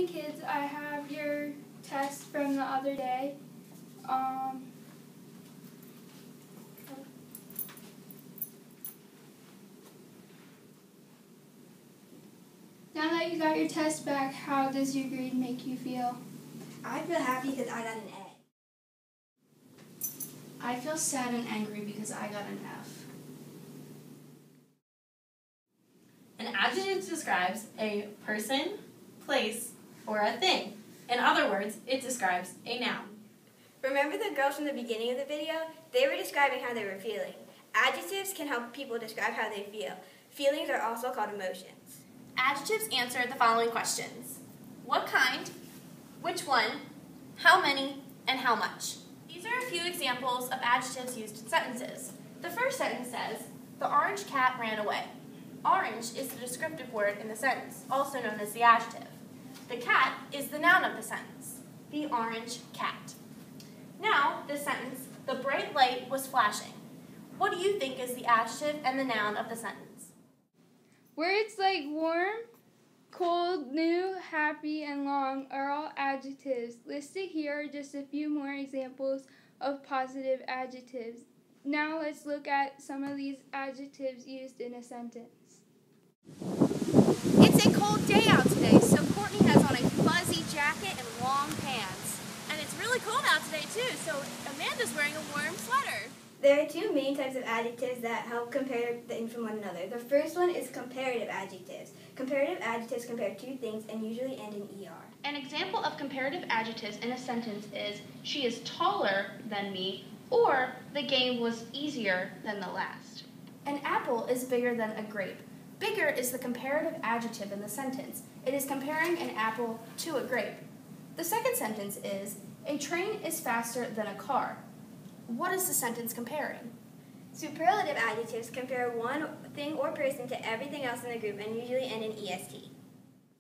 morning, kids. I have your test from the other day. Now that you got your test back, how does your grade make you feel? I feel happy because I got an A. I feel sad and angry because I got an F. An adjective describes a person, place, or a thing. In other words, it describes a noun. Remember the girls from the beginning of the video? They were describing how they were feeling. Adjectives can help people describe how they feel. Feelings are also called emotions. Adjectives answer the following questions. What kind? Which one? How many? And how much? These are a few examples of adjectives used in sentences. The first sentence says, the orange cat ran away. Orange is the descriptive word in the sentence, also known as the adjective. The cat is the noun of the sentence, the orange cat. Now, this sentence, the bright light was flashing. What do you think is the adjective and the noun of the sentence? Words like warm, cold, new, happy, and long are all adjectives. Listed here are just a few more examples of positive adjectives. Now let's look at some of these adjectives used in a sentence. It's a cold day out today, so Courtney has on a fuzzy jacket and long pants. And it's really cold out today too, so Amanda's wearing a warm sweater. There are two main types of adjectives that help compare things from one another. The first one is comparative adjectives. Comparative adjectives compare two things and usually end in ER. An example of comparative adjectives in a sentence is, she is taller than me, or the game was easier than the last. An apple is bigger than a grape. Bigger is the comparative adjective in the sentence. It is comparing an apple to a grape. The second sentence is, a train is faster than a car. What is the sentence comparing? Superlative adjectives compare one thing or person to everything else in the group and usually end in EST.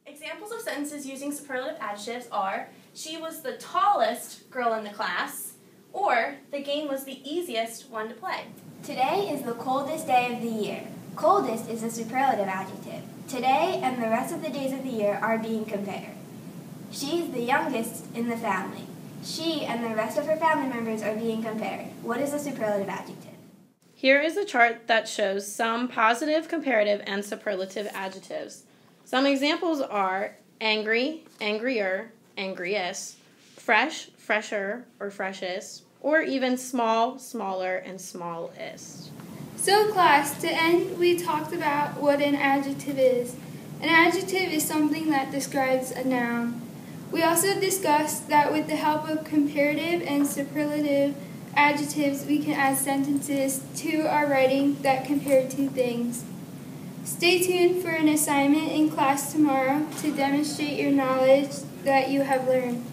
Examples of sentences using superlative adjectives are, she was the tallest girl in the class, or the game was the easiest one to play. Today is the coldest day of the year. Coldest is a superlative adjective. Today and the rest of the days of the year are being compared. She is the youngest in the family. She and the rest of her family members are being compared. What is a superlative adjective? Here is a chart that shows some positive, comparative, and superlative adjectives. Some examples are angry, angrier, angriest, fresh, fresher, or freshest, or even small, smaller, and smallest. So class, to end, we talked about what an adjective is. An adjective is something that describes a noun. We also discussed that with the help of comparative and superlative adjectives, we can add sentences to our writing that compare two things. Stay tuned for an assignment in class tomorrow to demonstrate your knowledge that you have learned.